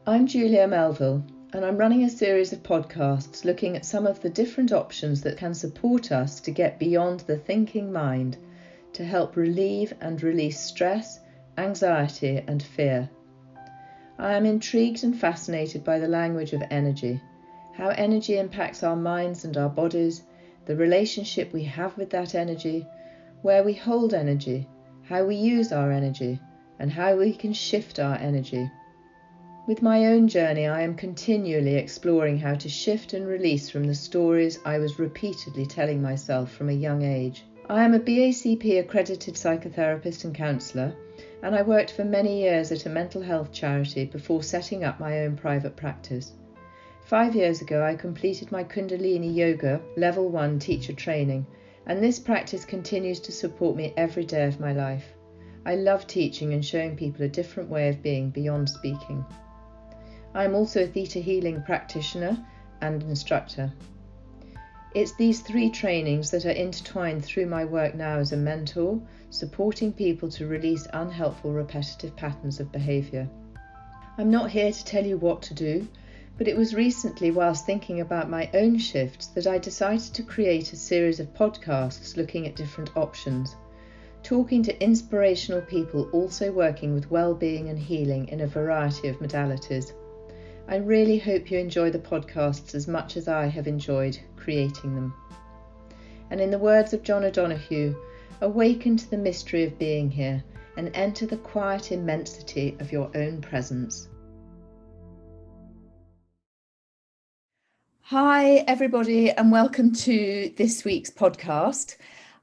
I'm Julia Melville, and I'm running a series of podcasts looking at some of the different options that can support us to get beyond the thinking mind, to help relieve and release stress, anxiety and fear. I am intrigued and fascinated by the language of energy, how energy impacts our minds and our bodies, the relationship we have with that energy, where we hold energy, how we use our energy, and how we can shift our energy. With my own journey, I am continually exploring how to shift and release from the stories I was repeatedly telling myself from a young age. I am a BACP accredited psychotherapist and counsellor, and I worked for many years at a mental health charity before setting up my own private practice. 5 years ago, I completed my Kundalini Yoga Level 1 teacher training, and this practice continues to support me every day of my life. I love teaching and showing people a different way of being beyond speaking. I am also a Theta Healing practitioner and instructor. It's these 3 trainings that are intertwined through my work now as a mentor, supporting people to release unhelpful repetitive patterns of behaviour. I'm not here to tell you what to do, but it was recently whilst thinking about my own shifts that I decided to create a series of podcasts looking at different options, talking to inspirational people also working with well-being and healing in a variety of modalities. I really hope you enjoy the podcasts as much as I have enjoyed creating them. And in the words of John O'Donoghue, awaken to the mystery of being here and enter the quiet immensity of your own presence. Hi everybody, and welcome to this week's podcast.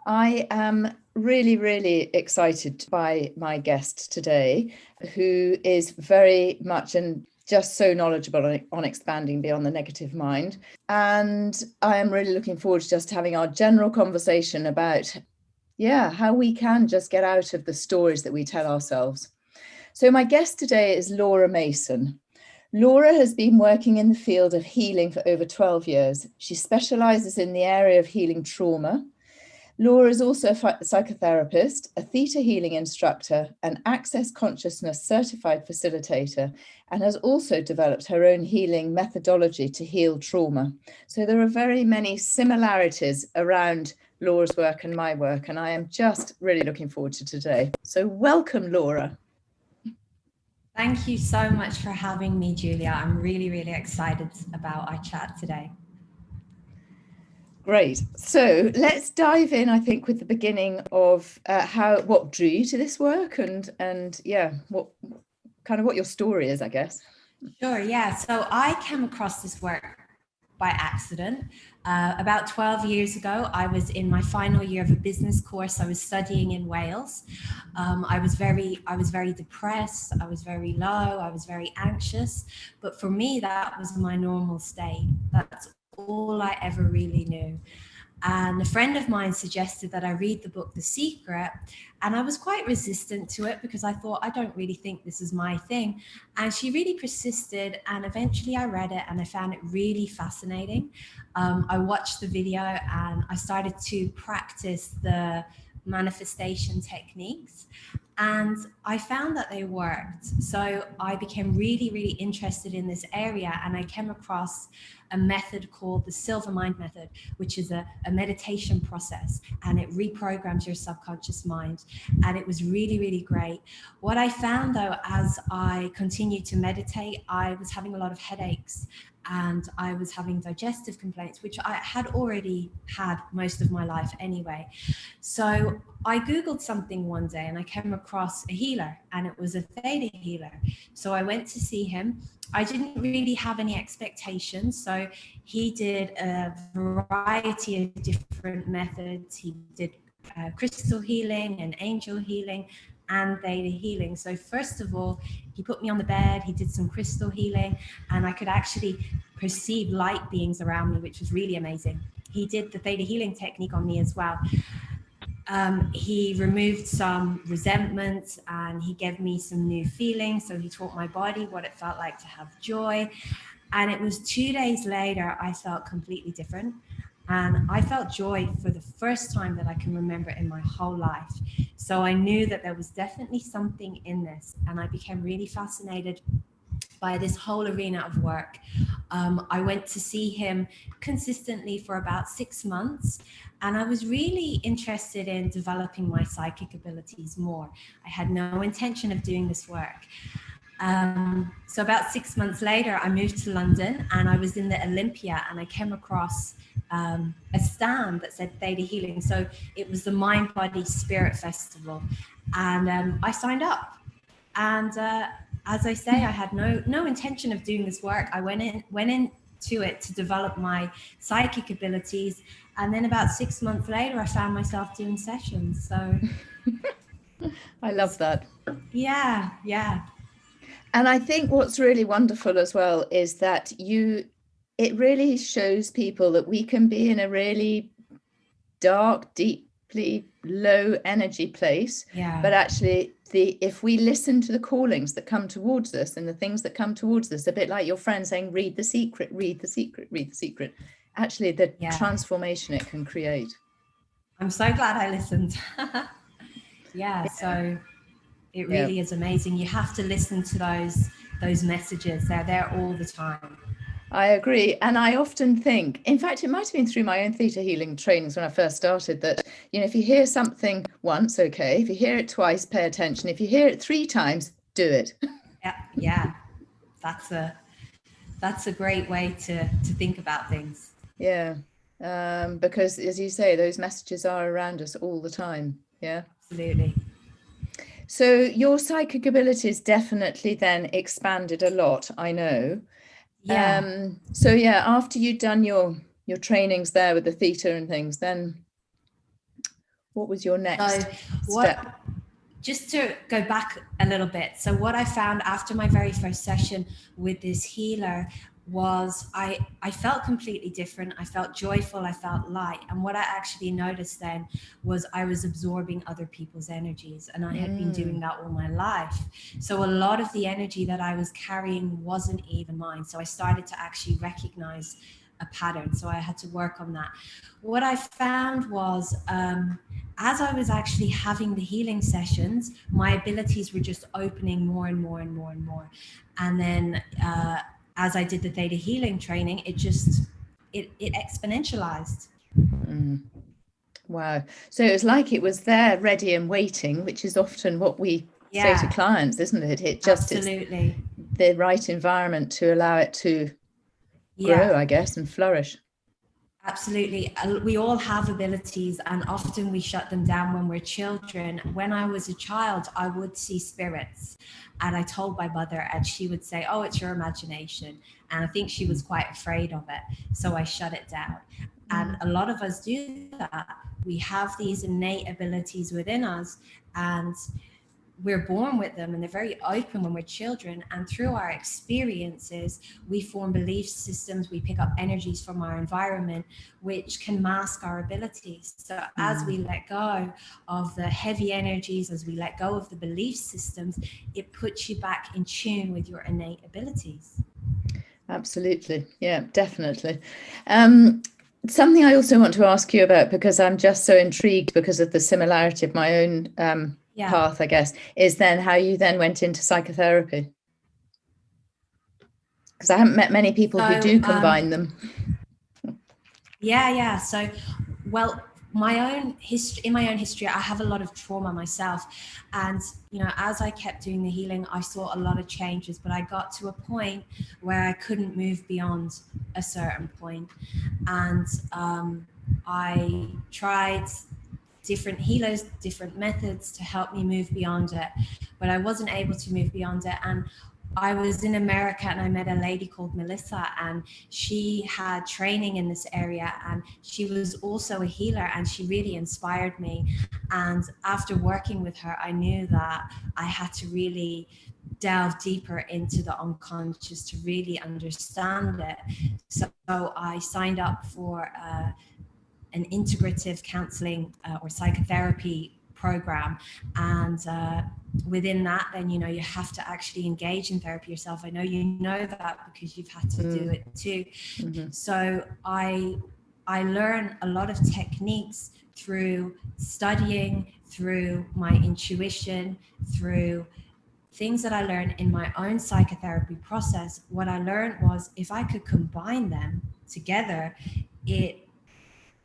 I am really excited by my guest today, who is very much just so knowledgeable on expanding beyond the negative mind. And I am really looking forward to just having our general conversation about, how we can just get out of the stories that we tell ourselves. So my guest today is Laura Mason. Laura has been working in the field of healing for over 12 years. She specialises in the area of healing trauma. Laura is also a psychotherapist, a Theta Healing instructor, an Access Consciousness certified facilitator, and has also developed her own healing methodology to heal trauma. So there are very many similarities around Laura's work and my work, and I am just really looking forward to today. So welcome, Laura. Thank you so much for having me, Julia. I'm really excited about our chat today. Great. So let's dive in, I think, with the beginning of what drew you to this work and what your story is, I guess. Sure, yeah. So I came across this work by accident. About 12 years ago, I was in my final year of a business course. I was studying in Wales. I was very depressed. I was very low. I was very anxious. But for me, that was my normal state. That's all I ever really knew. And a friend of mine suggested that I read the book The Secret, and I was quite resistant to it because I thought, I don't really think this is my thing. And she really persisted, and eventually I read it and I found it really fascinating. I watched the video and I started to practice the manifestation techniques, and I found that they worked. So I became really interested in this area, and I came across a method called the Silver Mind method, which is a meditation process, and it reprograms your subconscious mind. And it was really great. What I found though, as I continued to meditate, I was having a lot of headaches and I was having digestive complaints, which I had already had most of my life anyway. So I Googled something one day and I came across a healer, and it was a Theta Healer. So I went to see him. I didn't really have any expectations. So he did a variety of different methods. He did crystal healing and angel healing and Theta healing. So first of all, he put me on the bed, he did some crystal healing, and I could actually perceive light beings around me, which was really amazing. He did the Theta healing technique on me as well. He removed some resentment and he gave me some new feelings. So he taught my body what it felt like to have joy. And it was 2 days later, I felt completely different. And I felt joy for the first time that I can remember in my whole life. So I knew that there was definitely something in this. And I became really fascinated by this whole arena of work. I went to see him consistently for about 6 months, and I was really interested in developing my psychic abilities more. I had no intention of doing this work. So about 6 months later, I moved to London, and I was in the Olympia, and I came across a stand that said Theta Healing. So it was the Mind, Body, Spirit Festival, and I signed up. And as I say, I had no intention of doing this work. I went into it to develop my psychic abilities, and then about 6 months later, I found myself doing sessions. So I love that. Yeah. And I think what's really wonderful as well is that it really shows people that we can be in a really dark, deeply low energy place. Yeah. But actually, if we listen to the callings that come towards us and the things that come towards us, a bit like your friend saying, read the secret, read the secret, read the secret. Actually, the transformation it can create. I'm so glad I listened. So it really is amazing. You have to listen to those messages. They're there all the time. I agree. And I often think, in fact, it might have been through my own theta healing trainings when I first started, that, if you hear something once, okay. If you hear it twice, pay attention. If you hear it 3 times, do it. Yeah. That's a great way to think about things. Yeah. Because as you say, those messages are around us all the time. Yeah. Absolutely. So your psychic abilities definitely then expanded a lot, I know. Yeah. After you'd done your trainings there with the theta and things, then what was your next step? Just to go back a little bit. So what I found after my very first session with this healer was I felt completely different. I felt joyful. I felt light. And what I actually noticed then was I was absorbing other people's energies, and I had been doing that all my life. So a lot of the energy that I was carrying wasn't even mine. So I started to actually recognize a pattern. So I had to work on that. What I found was, as I was actually having the healing sessions, my abilities were just opening more and more and more and more. And then, as I did the Theta Healing training, it exponentialized. Wow. So it was like it was there ready and waiting, which is often what we say to clients, isn't it? It just is the right environment to allow it to grow, I guess, and flourish. Absolutely. We all have abilities, and often we shut them down when we're children. When I was a child, I would see spirits, and I told my mother, and she would say, oh, it's your imagination. And I think she was quite afraid of it. So I shut it down. And a lot of us do that. We have these innate abilities within us, and we're born with them, and they're very open when we're children. And through our experiences, we form belief systems. We pick up energies from our environment, which can mask our abilities. So as we let go of the heavy energies, as we let go of the belief systems, it puts you back in tune with your innate abilities. Absolutely. Yeah, definitely. Something I also want to ask you about, because I'm just so intrigued because of the similarity of my own path, I guess, is then how you then went into psychotherapy. Because I haven't met many people who do combine them. Yeah. So, well, in my own history, I have a lot of trauma myself. And, as I kept doing the healing, I saw a lot of changes, but I got to a point where I couldn't move beyond a certain point. And I tried different healers, different methods to help me move beyond it, but I wasn't able to move beyond it. And I was in America, and I met a lady called Melissa, and she had training in this area, and she was also a healer, and she really inspired me. And after working with her, I knew that I had to really delve deeper into the unconscious to really understand it. So I signed up for an integrative counseling or psychotherapy program, and within that, then you have to actually engage in therapy yourself. I know you know that because you've had to do it too. So I learn a lot of techniques through studying, through my intuition, through things that I learned in my own psychotherapy process, what I learned was if I could combine them together,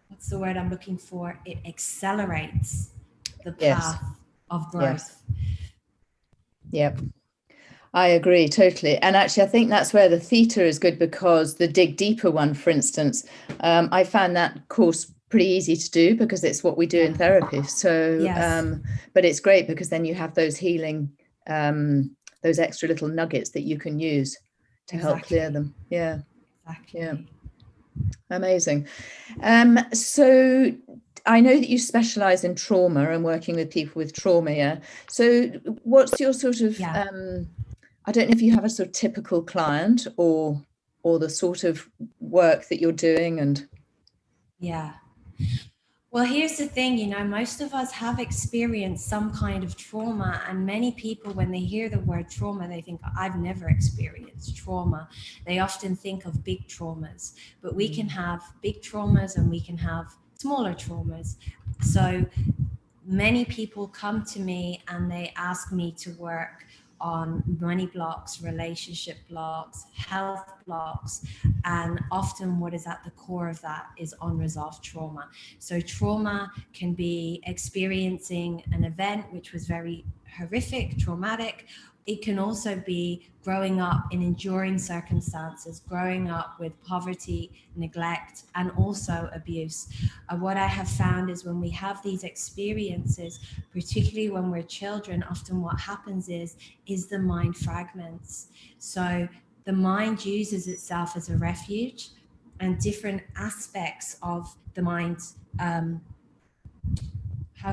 what's the word I'm looking for? It accelerates the Yes. path of Yes. growth. Yep. I agree totally. And actually, I think that's where the theta is good, because the dig deeper one, for instance, I found that course pretty easy to do because it's what we do in therapy. So, Yes. But it's great because then you have those healing, those extra little nuggets that you can use to help clear them. Yeah. Exactly. Yeah. Amazing. So I know that you specialize in trauma and working with people with trauma. Yeah. So what's your sort of, I don't know if you have a sort of typical client or the sort of work that you're doing. And yeah. Well, here's the thing, you know, most of us have experienced some kind of trauma, and many people, when they hear the word trauma, they think, I've never experienced trauma. They often think of big traumas, but we can have big traumas and we can have smaller traumas. So many people come to me and they ask me to work on money blocks, relationship blocks, health blocks, and often what is at the core of that is unresolved trauma. So trauma can be experiencing an event which was very horrific, traumatic. It can also be growing up in enduring circumstances, growing up with poverty, neglect, and also abuse. What I have found is when we have these experiences, particularly when we're children, often what happens is the mind fragments. So the mind uses itself as a refuge, and different aspects of the mind, how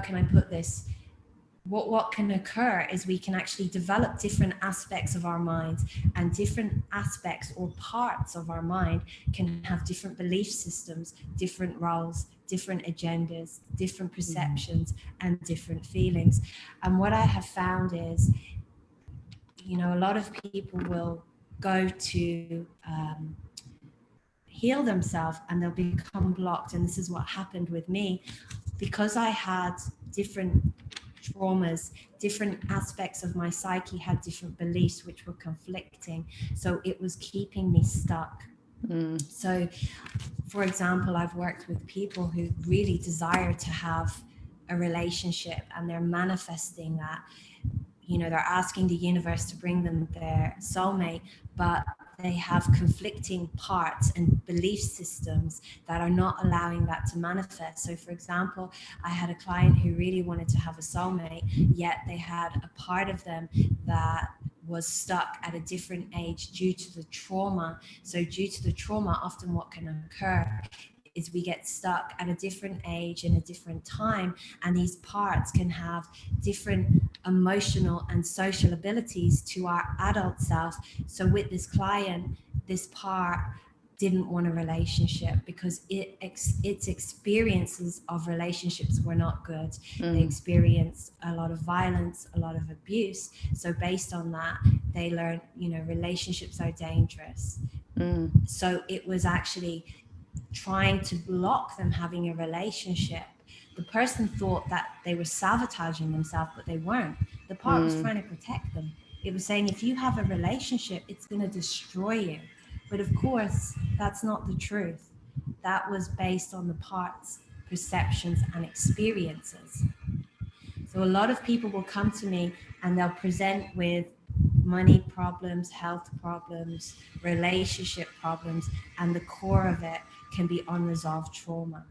can I put this? What can occur is we can actually develop different aspects of our minds, and different aspects or parts of our mind can have different belief systems, different roles, different agendas, different perceptions, and different feelings. And what I have found is, you know, a lot of people will go to heal themselves and they'll become blocked. And this is what happened with me, because I had different traumas, different aspects of my psyche had different beliefs which were conflicting. So it was keeping me stuck. So, for example, I've worked with people who really desire to have a relationship and they're manifesting that. You know, they're asking the universe to bring them their soulmate, but they have conflicting parts and belief systems that are not allowing that to manifest. So for example, I had a client who really wanted to have a soulmate, yet they had a part of them that was stuck at a different age due to the trauma. So due to the trauma, often what can occur is we get stuck at a different age in a different time, and these parts can have different emotional and social abilities to our adult self. So with this client, this part didn't want a relationship because its experiences of relationships were not good. They experienced a lot of violence, a lot of abuse. So based on that, they learned, you know, relationships are dangerous. So it was actually trying to block them having a relationship. The person thought that they were sabotaging themselves, but they weren't. The part was trying to protect them. It was saying, if you have a relationship, it's going to destroy you. But of course, that's not the truth. That was based on the part's perceptions and experiences. So a lot of people will come to me and they'll present with money problems, health problems, relationship problems, and the core of it can be unresolved trauma.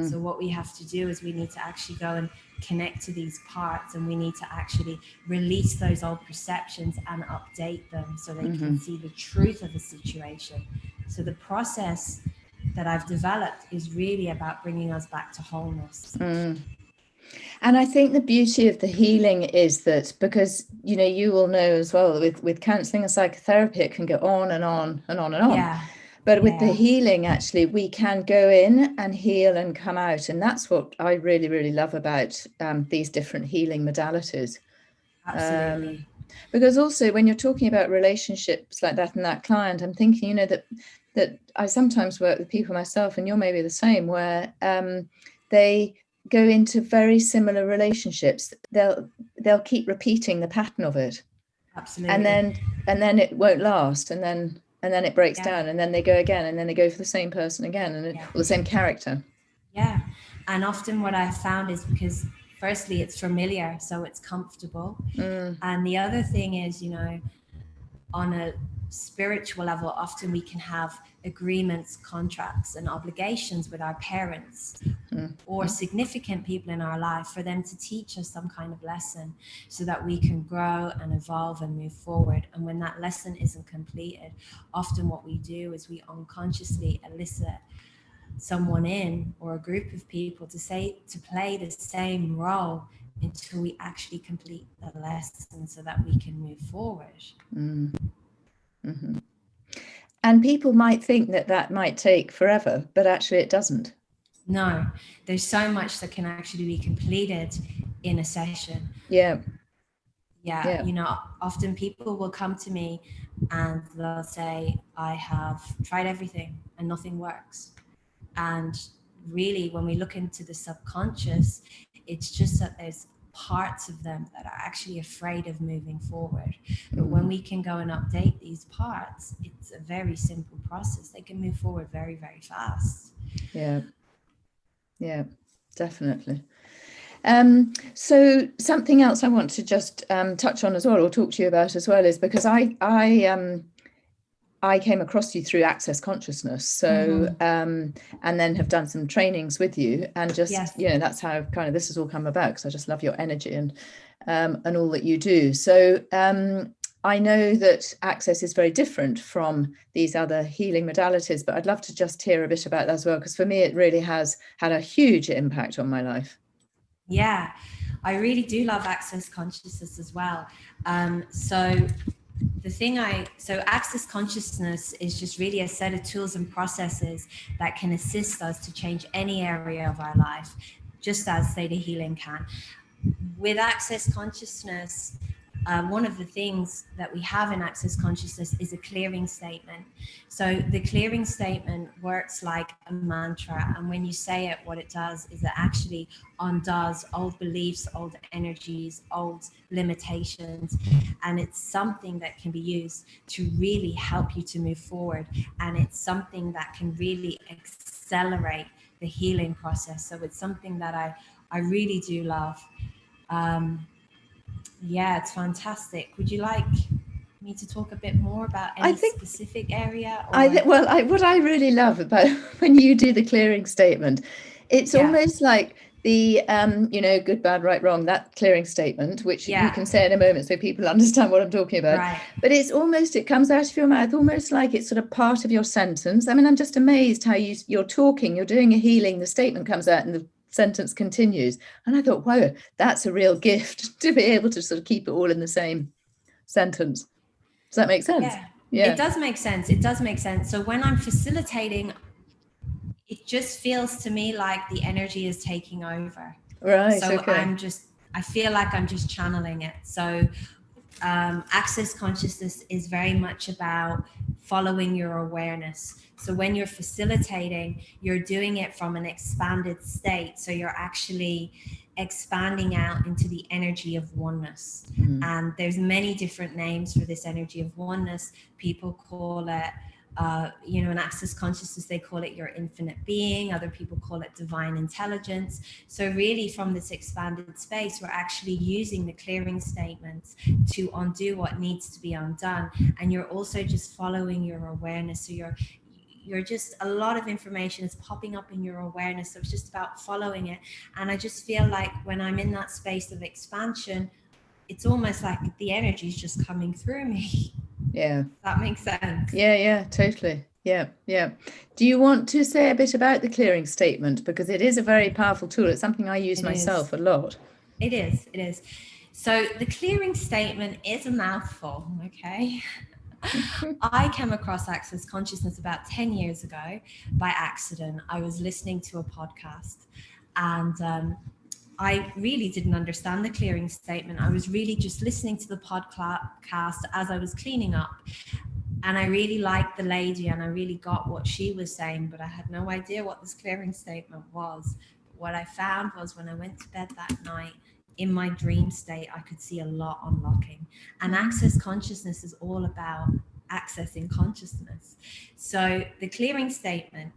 So what we have to do is we need to actually go and connect to these parts, and we need to actually release those old perceptions and update them so they can see the truth of the situation. So the process that I've developed is really about bringing us back to wholeness. And I think the beauty of the healing is that, because, you know, you will know as well, with counselling and psychotherapy, it can go on and on and on and on. Yeah. But with the healing, actually, we can go in and heal and come out. And that's what I really, really love about these different healing modalities. Absolutely. Because also when you're talking about relationships like that and that client, I'm thinking, you know, that I sometimes work with people myself, and you're maybe the same, where they go into very similar relationships. They'll keep repeating the pattern of it. Absolutely. And then it won't last, and then it breaks Yeah. down, and then they go again, and then they go for the same person again, and or the same character. Yeah. And often what I've found is because firstly it's familiar, so it's comfortable. And the other thing is, you know, on a spiritual level, often we can have agreements, contracts, and obligations with our parents or significant people in our life for them to teach us some kind of lesson so that we can grow and evolve and move forward. And when that lesson isn't completed, often what we do is we unconsciously elicit someone in, or a group of people, to play the same role until we actually complete the lesson so that we can move forward. And people might think that might take forever, but actually it doesn't. No, there's so much that can actually be completed in a session. Yeah. You know, often people will come to me and they'll say, I have tried everything and nothing works. And really, when we look into the subconscious, it's just that there's parts of them that are actually afraid of moving forward. But when we can go and update these parts, it's a very simple process. They can move forward very, very fast. Yeah, definitely. So something else I want to just touch on as well, or talk to you about as well, is because I came across you through Access Consciousness, so and then have done some trainings with you, and just you know, that's how kind of this has all come about, because I just love your energy and all that you do. So I know that Access is very different from these other healing modalities, but I'd love to just hear a bit about that as well, because for me it really has had a huge impact on my life. Yeah, I really do love Access Consciousness as well. So Access Consciousness is just really a set of tools and processes that can assist us to change any area of our life, just as Theta Healing can. With Access Consciousness, one of the things that we have in Access Consciousness is a clearing statement. So the clearing statement works like a mantra, and when you say it, what it does is it actually undoes old beliefs, old energies, old limitations, and it's something that can be used to really help you to move forward, and it's something that can really accelerate the healing process. So it's something that I really do love. Yeah, it's fantastic. Would you like me to talk a bit more about any specific area? What I really love about when you do the clearing statement, it's almost like the you know, good, bad, right, wrong, that clearing statement, which you can say in a moment so people understand what I'm talking about. Right. But it's almost, it comes out of your mouth almost like it's sort of part of your sentence. I mean, I'm just amazed how you're talking, you're doing a healing, the statement comes out and the sentence continues, and I thought, wow, that's a real gift to be able to sort of keep it all in the same sentence. Does that make sense? Yeah. It does make sense. It does make sense. So when I'm facilitating, it just feels to me like the energy is taking over. Right. So I feel like I'm just channeling it. So Access Consciousness is very much about following your awareness. So when you're facilitating, you're doing it from an expanded state. So you're actually expanding out into the energy of oneness. And there's many different names for this energy of oneness. People call it, you know, in Access Consciousness, they call it your infinite being. Other people call it divine intelligence. So really from this expanded space, we're actually using the clearing statements to undo what needs to be undone. And you're also just following your awareness. So you're just, a lot of information is popping up in your awareness. So it's just about following it. And I just feel like when I'm in that space of expansion, it's almost like the energy is just coming through me. Yeah. That makes sense. Yeah, totally. Yeah. Do you want to say a bit about the clearing statement? Because it is a very powerful tool. It's something I use myself a lot. It is. So the clearing statement is a mouthful, okay? I came across Access Consciousness about 10 years ago by accident. I was listening to a podcast, and I really didn't understand the clearing statement. I was really just listening to the podcast as I was cleaning up. And I really liked the lady and I really got what she was saying, but I had no idea what this clearing statement was. But what I found was when I went to bed that night, in my dream state, I could see a lot unlocking. And access consciousness is all about accessing consciousness. So the clearing statement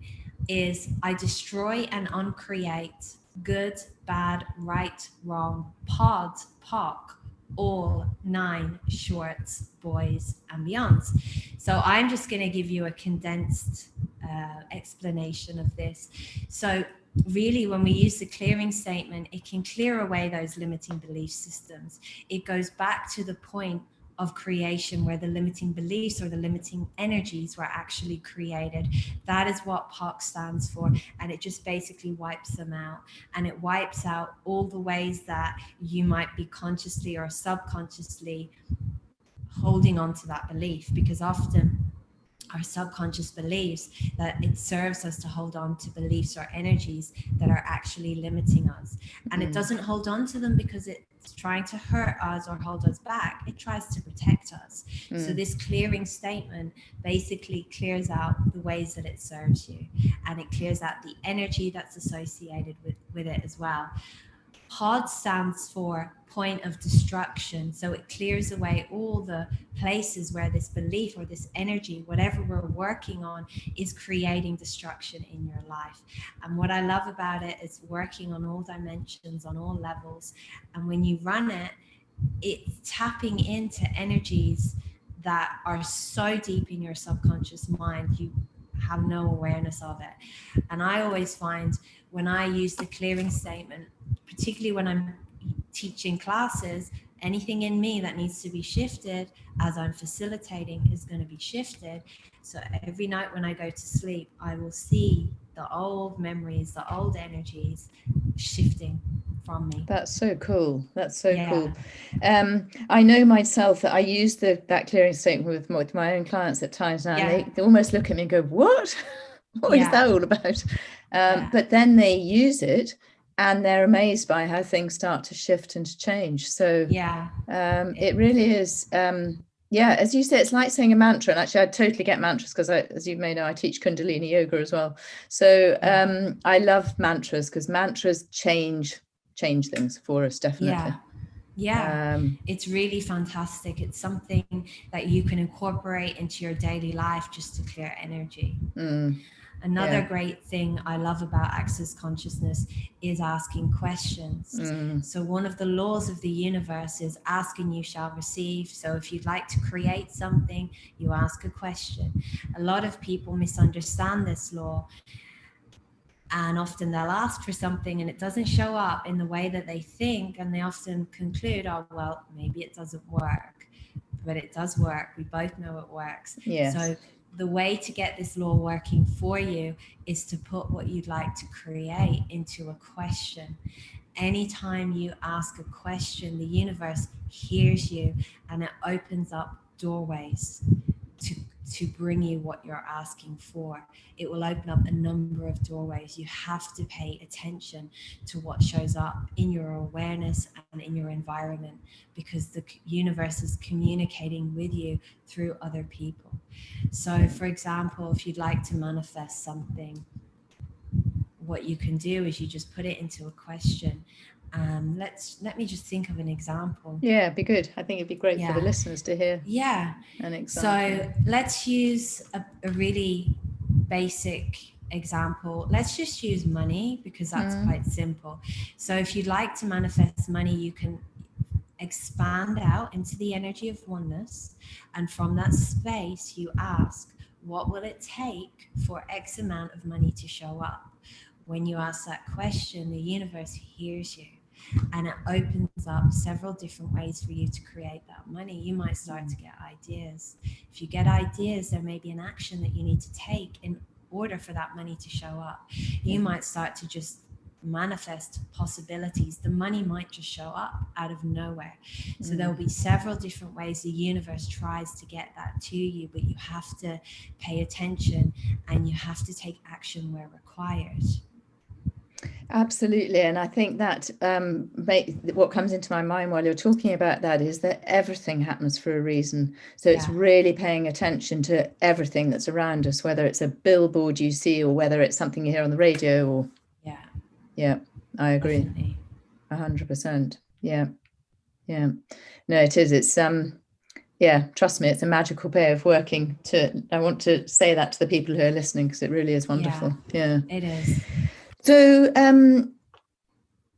is, I destroy and uncreate good, bad, right, wrong, pod, POC, all, 9, shorts, boys, and beyonds. So I'm just going to give you a condensed explanation of this. So really, when we use the clearing statement, it can clear away those limiting belief systems. It goes back to the point of creation where the limiting beliefs or the limiting energies were actually created. That is what POC stands for, and it just basically wipes them out. And it wipes out all the ways that you might be consciously or subconsciously holding on to that belief, because often our subconscious believes that it serves us to hold on to beliefs or energies that are actually limiting us. And it doesn't hold on to them because it's trying to hurt us or hold us back. It tries to protect us. So this clearing statement basically clears out the ways that it serves you, and it clears out the energy that's associated with it as well. POD stands for point of destruction. So it clears away all the places where this belief or this energy, whatever we're working on, is creating destruction in your life. And what I love about it is working on all dimensions, on all levels. And when you run it, it's tapping into energies that are so deep in your subconscious mind, you have no awareness of it. And I always find when I use the clearing statement, particularly when I'm teaching classes, anything in me that needs to be shifted as I'm facilitating is going to be shifted. So every night when I go to sleep, I will see the old memories, the old energies shifting from me. That's so cool. That's so cool. I know myself that I use that clearing statement with my own clients at times now. And they almost look at me and go, what? What is that all about? But then they use it and they're amazed by how things start to shift and to change. So it really is. As you say, it's like saying a mantra. And actually, I totally get mantras because, as you may know, I teach Kundalini yoga as well. So I love mantras because mantras change things for us, definitely. It's really fantastic. It's something that you can incorporate into your daily life just to clear energy. Another great thing I love about access consciousness is asking questions. So one of the laws of the universe is ask and you shall receive. So if you'd like to create something, you ask a question. A lot of people misunderstand this law, and often they'll ask for something and it doesn't show up in the way that they think, and they often conclude, oh, well, maybe it doesn't work. But it does work. We both know it works. So the way to get this law working for you is to put what you'd like to create into a question. Anytime you ask a question, the universe hears you and it opens up doorways to bring you what you're asking for. It will open up a number of doorways. You have to pay attention to what shows up in your awareness and in your environment, because the universe is communicating with you through other people. So, for example, if you'd like to manifest something, what you can do is you just put it into a question. Let me just think of an example. Yeah, it'd be good. I think it'd be great for the listeners to hear. An example. So let's use a really basic example. Let's just use money because that's quite simple. So if you'd like to manifest money, you can expand out into the energy of oneness, and from that space you ask, what will it take for X amount of money to show up? When you ask that question, the universe hears you and it opens up several different ways for you to create that money. You might start to get ideas. If you get ideas, there may be an action that you need to take in order for that money to show up. You might start to just manifest possibilities. The money might just show up out of nowhere. So there'll be several different ways the universe tries to get that to you, but you have to pay attention and you have to take action where required. Absolutely. And I think that what comes into my mind while you're talking about that is that everything happens for a reason. So it's really paying attention to everything that's around us, whether it's a billboard you see or whether it's something you hear on the radio or I agree. Definitely. 100%. Yeah. No, it is. It's yeah, trust me, it's a magical way of working. I want to say that to the people who are listening, because it really is wonderful. Yeah, it is. So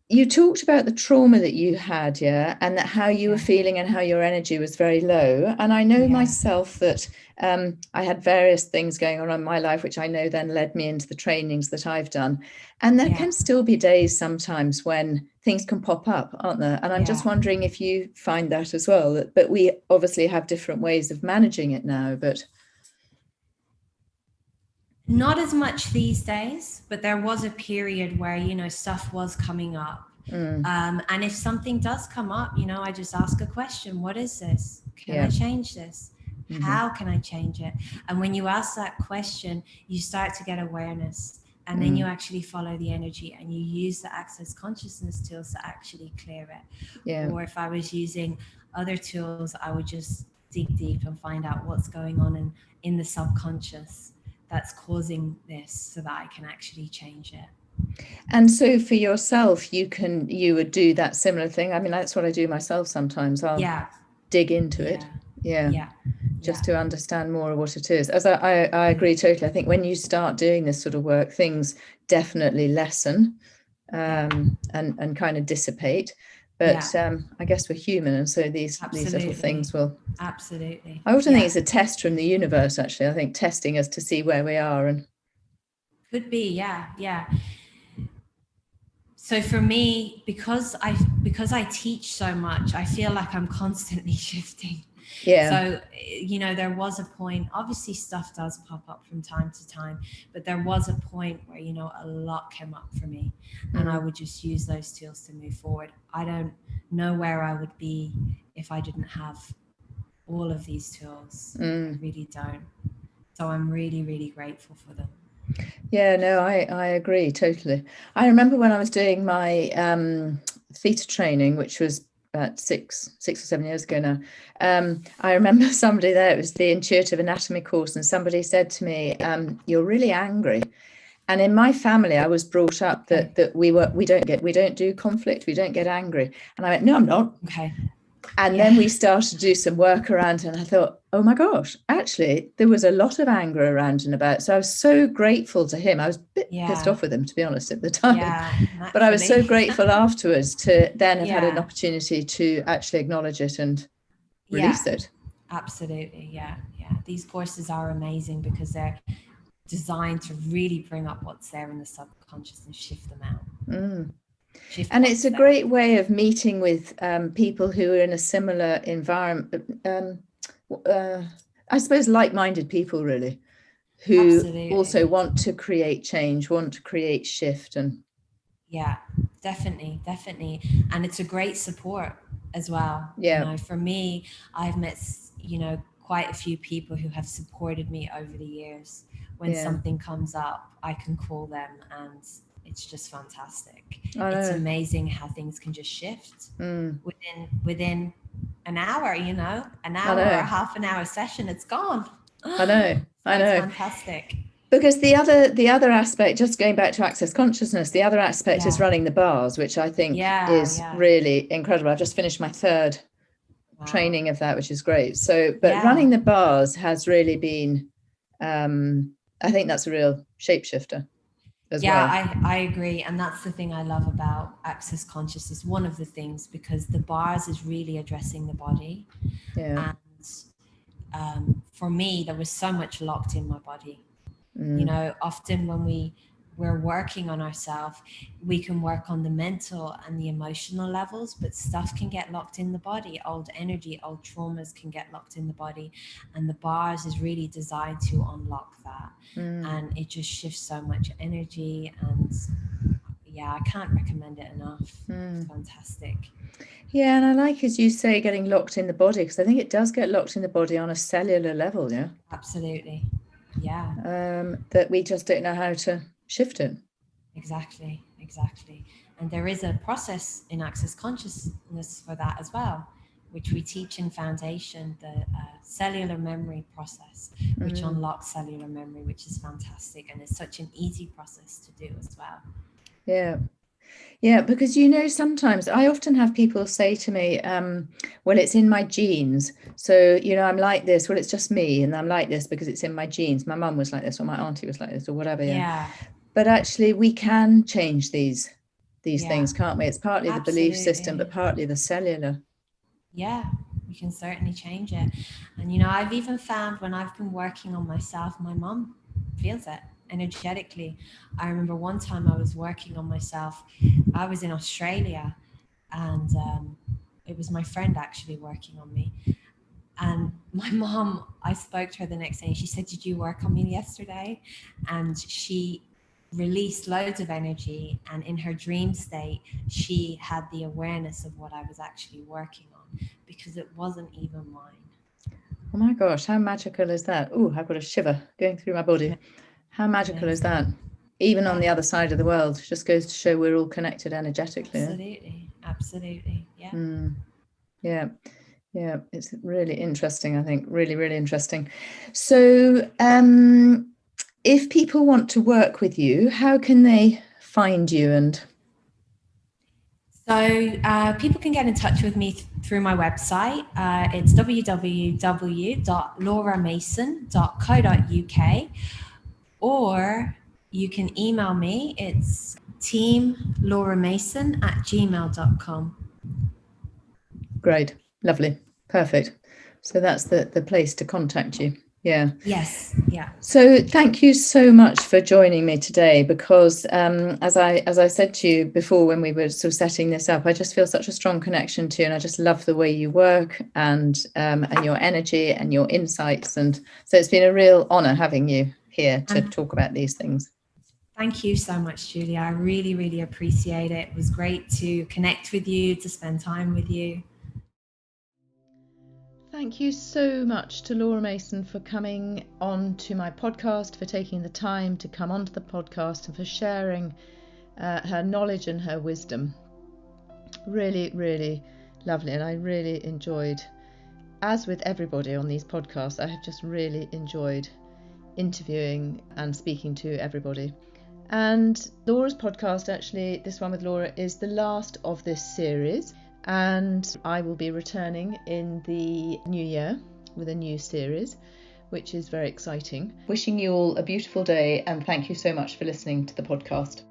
you talked about the trauma that you had, yeah, and that how you were feeling and how your energy was very low. And I know myself that I had various things going on in my life, which I know then led me into the trainings that I've done. And there can still be days sometimes when things can pop up, aren't there? And I'm just wondering if you find that as well. But we obviously have different ways of managing it now, but... Not as much these days, but there was a period where, you know, stuff was coming up. And if something does come up, you know, I just ask a question. What is this? Can I change this? How can I change it? And when you ask that question, you start to get awareness, and then you actually follow the energy and you use the access consciousness tools to actually clear it. Or if I was using other tools, I would just dig deep and find out what's going on in the subconscious that's causing this, so that I can actually change it. And so for yourself, you would do that similar thing. I mean, that's what I do myself sometimes. I'll dig into it. Just to understand more of what it is. As I agree totally. I think when you start doing this sort of work, things definitely lessen and kind of dissipate. But I guess we're human, and so these little things will... Absolutely. I often think it's a test from the universe, actually. I think testing us to see where we are. And could be, yeah. So for me, because I teach so much, I feel like I'm constantly shifting. So, you know, there was a point, obviously stuff does pop up from time to time, but there was a point where, you know, a lot came up for me, and I would just use those tools to move forward. I don't know where I would be if I didn't have all of these tools. I really don't. So I'm really, really grateful for them. Yeah, no, I agree totally. I remember when I was doing my theta training, which was about 6 or 7 years ago now. I remember somebody there, it was the intuitive anatomy course, and somebody said to me, "You're really angry." And in my family, I was brought up that we don't do conflict, we don't get angry. And I went, "No, I'm not." Okay. And then we started to do some work around, and I thought, oh my gosh, actually, there was a lot of anger around and about. So I was so grateful to him. I was a bit pissed off with him, to be honest, at the time. But I was so grateful afterwards to then have had an opportunity to actually acknowledge it and release it. Absolutely, yeah. These courses are amazing because they're designed to really bring up what's there in the subconscious and shift them out. And it's a great way of meeting with people who are in a similar environment, I suppose like-minded people, really, who also want to create change, want to create shift. And definitely. And it's a great support as well. You know, for me, I've met, you know, quite a few people who have supported me over the years. When something comes up, I can call them, and it's just fantastic. It's amazing how things can just shift within an hour, you know, an hour or a half an hour session, it's gone. I know. It's fantastic. Because the other aspect, just going back to access consciousness, the other aspect is running the bars, which I think is really incredible. I've just finished my 3rd training of that, which is great. So, but running the bars has really been, I think that's a real shapeshifter as well. I agree. And that's the thing I love about access consciousness. One of the things, because the bars is really addressing the body. And for me, there was so much locked in my body. You know, often when we're working on ourselves, we can work on the mental and the emotional levels, but stuff can get locked in the body. Old energy, old traumas can get locked in the body, and the bars is really designed to unlock that. And it just shifts so much energy, and I can't recommend it enough. It's fantastic. Yeah, and I like, as you say, getting locked in the body, because I think it does get locked in the body on a cellular level. Absolutely. That we just don't know how to shift it. Exactly. And there is a process in access consciousness for that as well, which we teach in foundation, the cellular memory process, which unlocks cellular memory, which is fantastic, and it's such an easy process to do as well. Yeah, because sometimes I often have people say to me, well, it's in my genes. So, I'm like this. Well, it's just me. And I'm like this because it's in my genes. My mum was like this, or my auntie was like this, or whatever. Yeah. But actually, we can change these Yeah. things, can't we? It's partly the belief system, but partly the cellular. Yeah, we can certainly change it. And, I've even found when I've been working on myself, my mum feels it energetically. I remember one time I was working on myself. I was in Australia, and it was my friend actually working on me. And my mom, I spoke to her the next day and she said, "Did you work on me yesterday?" And she released loads of energy. And in her dream state, she had the awareness of what I was actually working on because it wasn't even mine. Oh my gosh, how magical is that? Oh, I've got a shiver going through my body. How magical is that? Even on the other side of the world, it just goes to show we're all connected energetically. Absolutely. Yeah. Yeah, it's really interesting, I think. Really, really interesting. So if people want to work with you, how can they find you? So people can get in touch with me through my website. It's www.lauramason.co.uk, or you can email me. It's teamlauramason@gmail.com. Great, lovely, perfect. So that's the place to contact you. Yeah. Yes. Yeah. So thank you so much for joining me today, because as I said to you before when we were sort of setting this up, I just feel such a strong connection to you, and I just love the way you work and your energy and your insights. And so it's been a real honor having you here to talk about these things. Thank you so much, Julia. I really, really appreciate it. It was great to connect with you, to spend time with you. Thank you so much to Laura Mason for coming on to my podcast, for taking the time to come onto the podcast, and for sharing her knowledge and her wisdom. Really, really lovely. And I really enjoyed, as with everybody on these podcasts, I have just really enjoyed interviewing and speaking to everybody. And Laura's podcast, actually, this one with Laura, is the last of this series. And I will be returning in the new year with a new series, which is very exciting. Wishing you all a beautiful day, and thank you so much for listening to the podcast.